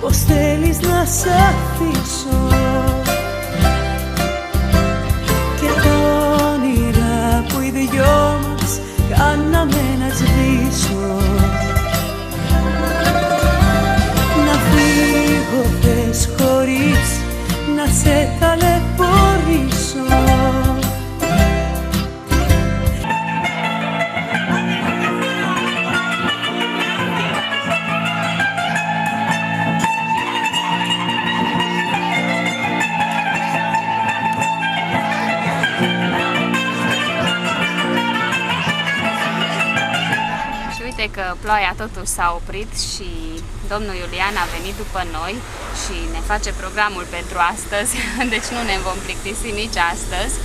πως θέλεις να σ' αφήσω και τα όνειρα που οι δυο μας κάναμε να σβήσω. Να φύγω πες χωρίς να σε ταλαιπωρήσω. Că ploaia totuși s-a oprit și domnul Iulian a venit după noi și ne face programul pentru astăzi, deci nu ne vom plictisi nici astăzi.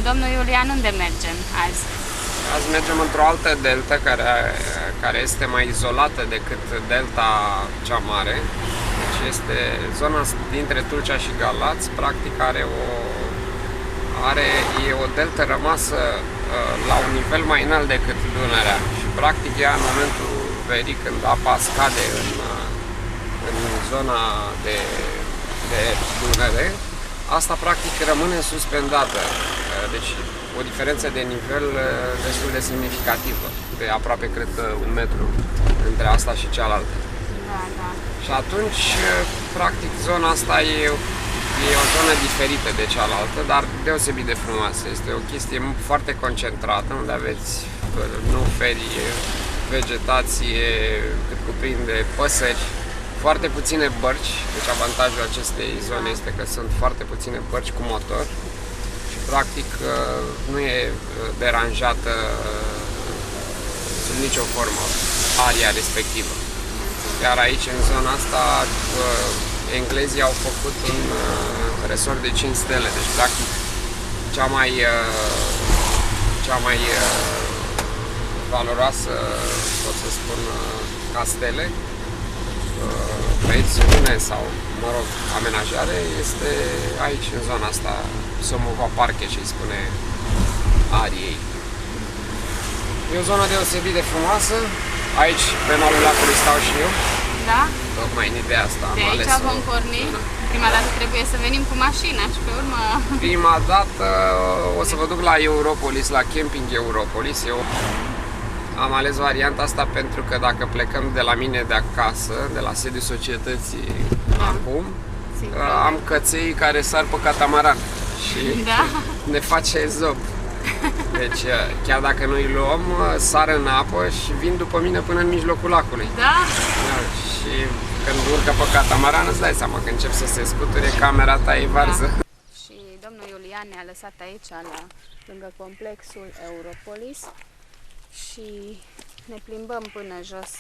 Domnul Iulian, unde mergem azi? Azi mergem într-o altă delta care este mai izolată decât delta cea mare. Deci este zona dintre Tulcea și Galați, practic e o delta rămasă la un nivel mai înalt decât Dunărea și practic ea în momentul verii, când apa scade în zona de Dunăre, asta practic rămâne suspendată, deci o diferență de nivel destul de semnificativă, de aproape cred că 1 metru între asta și cealaltă. Da, da. Și atunci practic zona asta e o zonă diferită de cealaltă, dar deosebit de frumoasă. Este o chestie foarte concentrată, unde aveți nuferi, vegetație, cât cuprinde păsări, foarte puține bărci. Deci avantajul acestei zone este că sunt foarte puține bărci cu motor și practic nu e deranjată sub nicio formă aria respectivă. Iar aici, în zona asta, englezii au făcut un resort de 5 stele, deci practic cea mai valoroasă, pot să spun, ca stele, pensiune sau, mă rog, amenajare, este aici, în zona asta, Somova Parche, ce îi spune ariei. E o zonă deosebit de frumoasă. Aici, pe malul lacului, stau și eu. Da? Tocmai în ideea asta am ales. De aici vom porni. Prima dată trebuie să venim cu mașina și pe urmă... Prima dată o să vă duc la Europolis, la Camping Europolis. Eu am ales varianta asta pentru că dacă plecăm de la mine de acasă, de la sediul societății acum, am căței care sar pe catamaran și ne face zob. Deci, chiar dacă noi îi luăm, sar în apă și vin după mine până în mijlocul lacului. Da? Și când urcă pe catamaran, îți dai seama că încep să se scuture, camera ta e varză. Da. Și domnul Iulian ne-a lăsat aici, lângă complexul Europolis și ne plimbăm până jos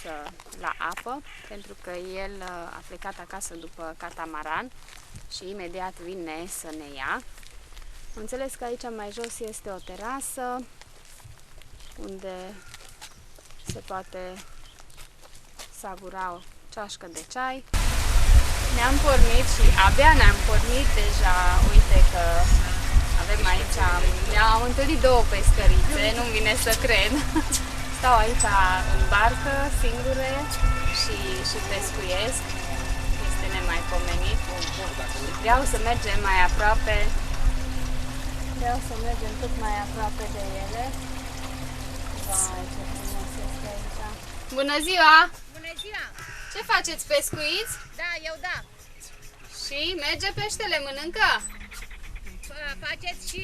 la apă, pentru că el a plecat acasă după catamaran și imediat vine să ne ia. Am înțeles că aici mai jos este o terasă unde se poate savura o ceașcă de ceai. Ne-am pornit și abia ne-am pornit deja, uite că avem aici, ne-am întâlnit 2 pescărițe, nu-mi vine să cred. Stau aici în barcă, singure și pescuiesc, este nemaipomenit. Vreau să mergem mai aproape. Vreau să mergem cât mai aproape de ele. Vai, ce frumos este aici. Bună ziua! Bună ziua! Ce faceți, pescuiți? Da, eu da. Și merge peștele, mănâncă? Faceți și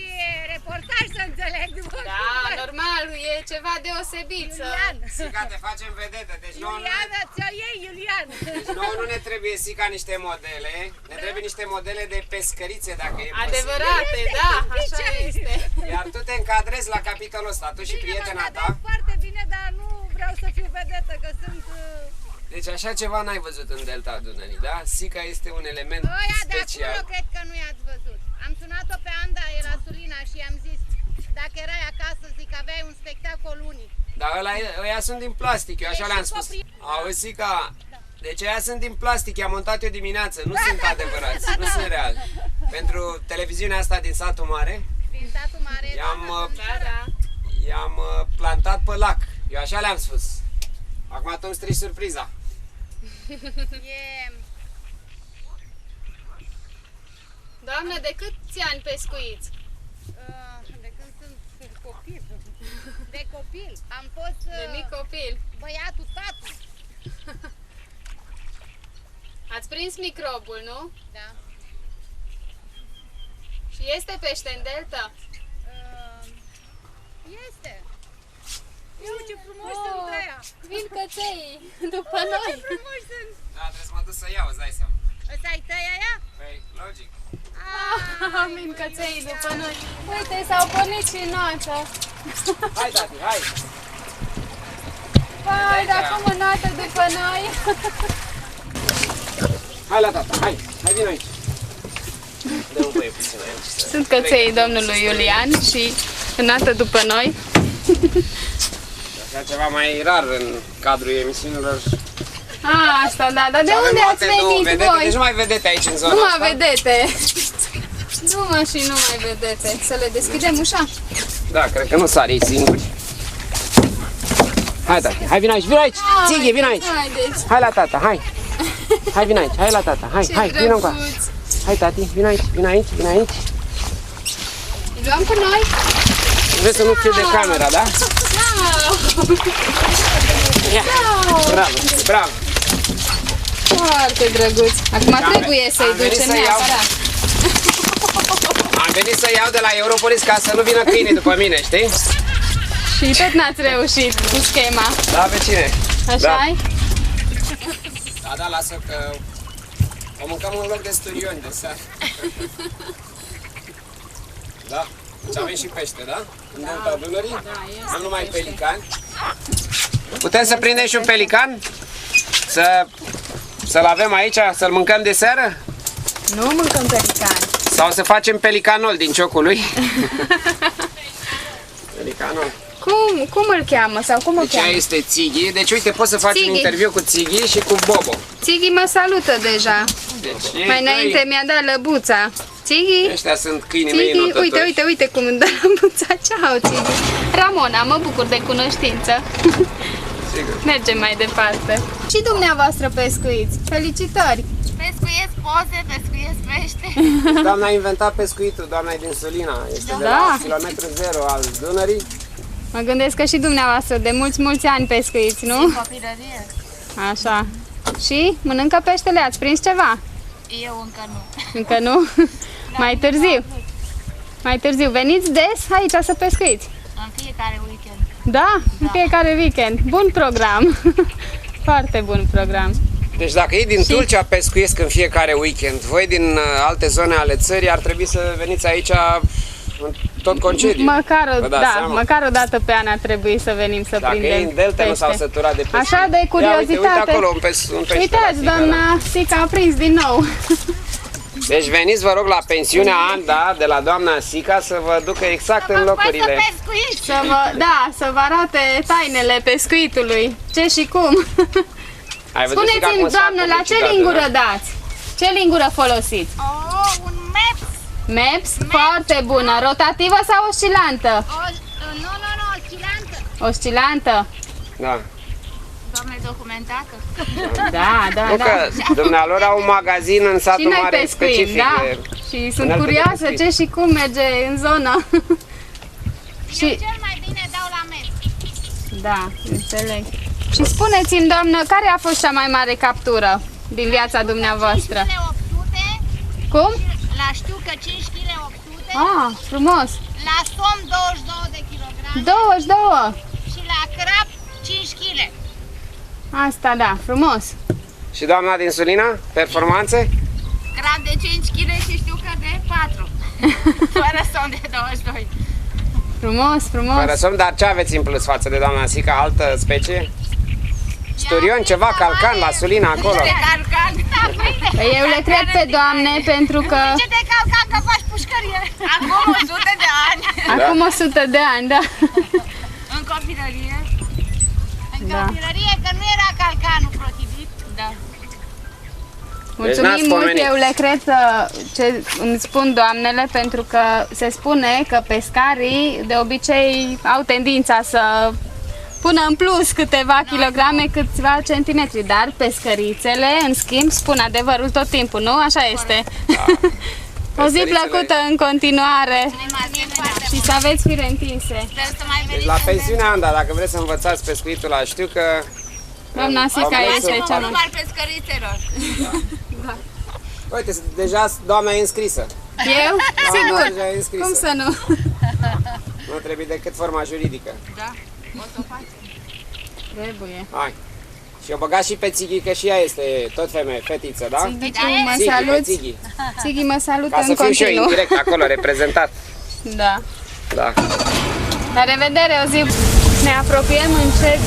reportaj, să înțeleg. Da, normal, e ceva deosebit. Iulian! Sica, te facem vedetă, deci Iulian, ți-o iei, Iulian! Deci nouă nu ne trebuie, Sica, niște modele, ne trebuie niște modele de pescărițe, dacă e posibil. Adevărate, da, așa este. Iar tu te încadrezi la capitolul ăsta, tu și prietena ta. Foarte bine, dar nu vreau să fiu vedetă, că sunt... Deci așa ceva n-ai văzut în delta Dunării, da? Sica este un element special. De acolo cred că nu i-ați văzut. Am sunat-o pe Anda, era Sulina, și i-am zis, dacă erai acasă, zic, aveai un spectacol unic. Dar ăia sunt din plastic, eu așa le-am spus. Auzi, Sica, deci ăia sunt din plastic, i-am montat eu dimineață, nu sunt adevărați, nu sunt reali. Pentru televiziunea asta din satul mare, din satul mare, i-am plantat pe lac, eu așa le-am spus. Acum tu îmi strici surpriza. Doamnă, de câți ani pescuiți? De când sunt copil. De copil. Am fost De mic copil. băiatul tatu. Ați prins microbul, nu? Da. Și este pește în delta? Este. Iau ce frumos sunt ăia. Vin căței după noi. Frumoși sunt. Da, trebuie să mă duc să iau, îți dai seama. Ăsta-i tăi aia? Păi, logic. Vin căței după noi. Uite, s-au pornit și noața. Hai, tati, hai! Vai, dar cum o noată după noi. Hai la tata, hai! Hai, vin aici! Dă-mi voie puțin aici. Sunt căței domnului Iulian și înată după noi. Așa ceva mai rar în cadrul emisiunilor. Asta, da, dar de Avem unde ați alte două venit vedete, voi? deci nu mai vedete aici în zona Numai asta. vedete. Numai și nu mai vedete. Să le deschidem ușa? Da, cred că nu sari ei singuri. Hai, tati, hai, vin aici, vin aici! Țighe, vin aici! Haideți. Hai la tata, hai! Hai, vin aici, hai la tata, hai, Ce hai, vin încoa! drăguț. Hai, tati, vin aici, vin aici, vin aici! Îi luăm cu noi? Vrei să nu fie de camera, da? Ia. Bravo, bravo! Foarte drăguț. Acum trebuie să-i am venit ducem să iau. neapărat. Am venit să iau de la Europolis ca să nu vină câinii după mine, știi? Și tot n-ați reușit cu schema. Da, vecine. Așa-i? Da, da, lasă că o mâncăm în loc de sturioni de seară. Da? Deci avem și pește, da? În delta Dunării? Da, Am numai pelicani. Putem să prindem și un pelican? Să-l avem aici, să-l mâncăm de seară? Nu mâncăm pelican. Sau să facem pelicanol din ciocul lui? Pelicanol. Cum îl cheamă sau cum o Deci aia cheamă? este Țighi. Deci uite, poți să faci un Țighi. interviu cu Țighi și cu Bobo. Țighi mă salută deja. Deci ei Mai doi, înainte mi-a dat lăbuța. Țighi? ăștia sunt câinii mei Țighi, notători. uite cum îmi dă lăbuța. Ceau, Țighi. Ramona, mă bucur de cunoștință. Sigur. Mergem mai departe. Și dumneavoastră pescuiți. Felicitări! Pescuiesc poze, pescuiesc pește. Doamna a inventat pescuitul, doamna e din Sulina. Este de Da. la kilometru zero al Dunării. Mă gândesc că și dumneavoastră de mulți ani pescuiți, nu? Copilărie. Așa. Și mănâncă peștele? Ați prins ceva? Eu încă nu. Încă nu? Mai târziu. Mai târziu. Veniți des aici să pescuiți? În fiecare weekend. Da? În fiecare weekend. Bun program. Foarte bun program. Deci dacă ei din Tulcea pescuiesc în fiecare weekend, voi din alte zone ale țării ar trebui să veniți aici în tot concediu. Măcar Vă dați seama? măcar o dată pe an ar trebui să venim să Dacă prindem ei în delta nu s-au pește. săturat de pescuit. Așa de Ia, curiozitate. uite acolo un pește. Uitați, la Sica, doamna Sica a prins din nou. da. Deci veniți, vă rog, la pensiunea Anda de la doamna Sica să vă ducă exact în locurile. pescuiți. Să vă arate tainele pescuitului. Ce și cum. Ai văzut, Sica, cum Spuneți-mi, se fac doamnă, la ce publicitate, lingură da? dați? Ce lingură folosiți? Oh, un maps. Maps? Foarte bună. Rotativă sau oscilantă? Nu, oscilantă. Oscilantă? Da. Doamne, documentată. Da, Nu că dumnealor au un magazin în Și satul noi mare pescuim, specific. da? de- Și sunt unelte de curioasă pescuit. ce și cum merge în zonă. Și Eu cel mai bine dau la maps. da, înțeleg. Și spuneți-mi, doamnă, care a fost cea mai mare captură din viața dumneavoastră? 5 kg 800. Cum? La știu că 5 kg 800. Ah, frumos. La som 22 de kilograme. 22. Și la crap 5 kg. Asta da, frumos. Și doamna din Sulina? Performanțe? Crap de 5 kg și știu că de 4. Fără som de 22. Frumos, frumos. Fără somn, dar ce aveți în plus față de doamna Sica? Altă specie? Sturion, ceva, calcan la Sulina acolo. De calcan. Da, păi, Eu le cred pe doamne pentru că ce de calcan că faci pușcărie? Acum 100 de ani. acum 100 de ani, da. În copilărie. În Da. copilărie, că nu era calcanul potrivit. Da. Mulțumim n-ați mult, pomenit. eu le cred ce îmi spun doamnele, pentru că se spune că pescarii de obicei au tendința să pună în plus câteva kilograme, câțiva centimetri, dar pescărițele, în schimb, spun adevărul tot timpul, nu? Așa este. O zi Păsărițele- plăcută în continuare și să aveți fire întinse. Deci la pensiunea Anda, dacă vreți să învățați pescuitul ăla, știu că... Doamna Sica Am este mers cea în- mai... pescărițelor. Uite, deja doamna e înscrisă. Eu? Sigur. Deja e înscrisă. Cum să nu? Nu trebuie decât forma juridică. Da, o să o facem. Trebuie. Hai. Și o băgați și pe Țighi, că și ea este tot femeie, fetiță, da? Țighi, mă Țighi, pe salut. Țighi. Țighi mă salută Ca în să fiu și eu continuu. indirect acolo, reprezentat. Da. Da. La revedere, o zi. Ne apropiem încet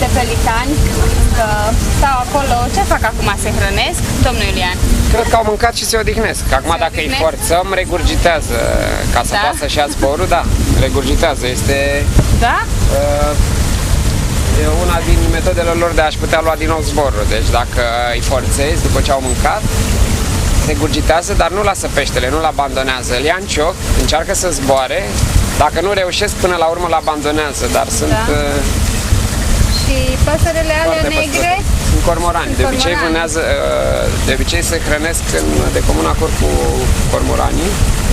de pelicani, că stau acolo. Ce fac acum? Se hrănesc? Domnul Iulian. Cred că au mâncat și se odihnesc. Că acum dacă îi odihnesc? forțăm, regurgitează. Ca să Da? poată să-și ia zborul, da, regurgitează. Este Da? e una din metodele lor de a-și putea lua din nou zborul. Deci dacă îi forțezi după ce au mâncat, regurgitează, dar nu lasă peștele, nu-l abandonează. Îl ia în cioc, încearcă să zboare. Dacă nu reușesc, până la urmă îl abandonează, dar sunt Da. Și păsările alea foarte negre? păstrăte. Sunt cormorani. De obicei Cormorani. vânează, de obicei se hrănesc de comun acord cu cormoranii.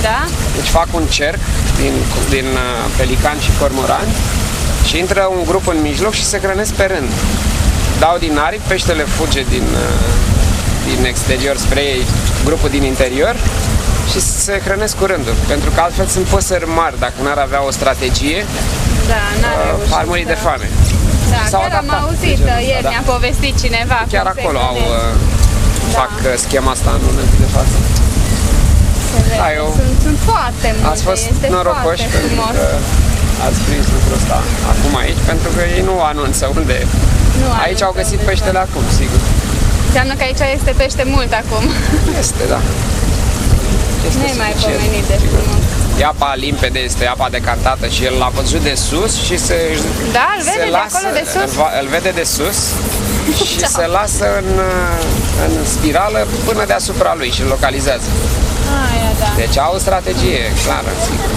Da? Deci fac un cerc din pelicani și cormorani și intră un grup în mijloc și se hrănesc pe rând. Dau din aripi, peștele fuge din exterior spre ei, grupul din interior și se hrănesc cu rândul. Pentru că altfel sunt păsări mari, dacă n-ar avea o strategie, Da, n-a reușit. ar muri de foame. Da, S-au chiar am adaptat auzit, de genul ăsta, ieri da. mi-a povestit cineva. Chiar cum se acolo hrănesc. fac schema asta în momentul de față. Se vede. Da, eu- Sunt foarte multe, Ați fost este norocoși foarte pentru frumos. că ați prins lucrul ăsta acum aici, pentru că ei nu anunță unde. Nu Aici au anunță găsit unde peștele sunt. acum, sigur. Înseamnă că aici este pește mult acum. Este, da. Este Nu-i mai suficient, pomenit de sigur. frumos. E apa limpede, este apa decantată și el l-a văzut de sus și Da, îl vede de acolo de sus? Îl vede de sus și se lasă în spirală până deasupra lui și îl localizează. Aia, da. Deci au o strategie clară, sigur.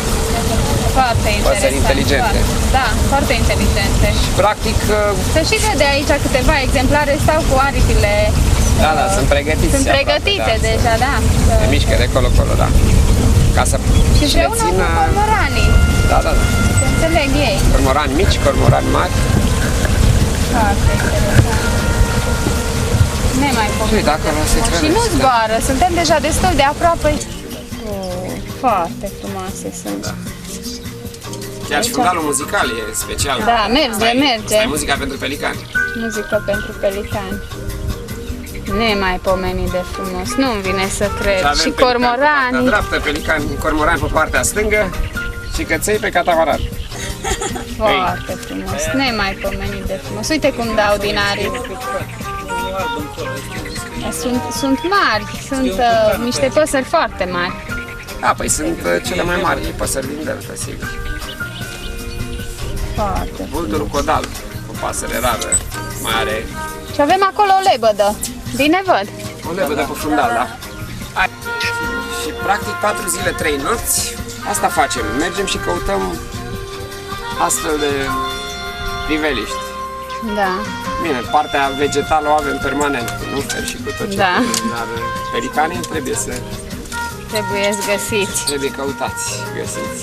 Foarte interesant. inteligente. Foarte. Da, foarte inteligente. Practic, Se și vede aici câteva exemplare stau cu aripile. da, sunt pregătiți. Sunt aproape, pregătite da, deja, da. Se mișcă de colo, da. Ca să Și le împreună țină... cu cormoranii. Da. Se înțeleg ei. Cormorani mici, cormorani mari. Foarte interesant. Nemaipomenit. Și dacă nu se Și hrănesc, nu da. zboară, suntem deja destul de aproape. Foarte frumoase sunt. Chiar și fundalul muzical e special. Da, merge. Asta e muzica pentru pelicani. Muzică pentru pelicani. Nemaipomenit de frumos, nu-mi vine să cred. avem Și pelicani pe partea cormoranii. dreaptă, cormorani pe partea stângă și căței pe catamaran. Foarte frumos, nemaipomenit de frumos. Uite cum dau din aripi. Sunt mari, sunt niște păsări foarte mari. Da, păi sunt cele mai mari păsări din delta, sigur. Foarte. Vulturul codal, o pasăre rară, mai are Și avem acolo o lebădă. Bine văd. o lebădă pe fundal, da? Și practic 4 zile, 3 nopți, asta facem. Mergem și căutăm astfel de priveliști. Da. Bine, partea vegetală o avem permanent, cu nuferi și cu tot ce Da. trebuie, dar pelicanii trebuie Trebuie găsiți. căutați, găsiți.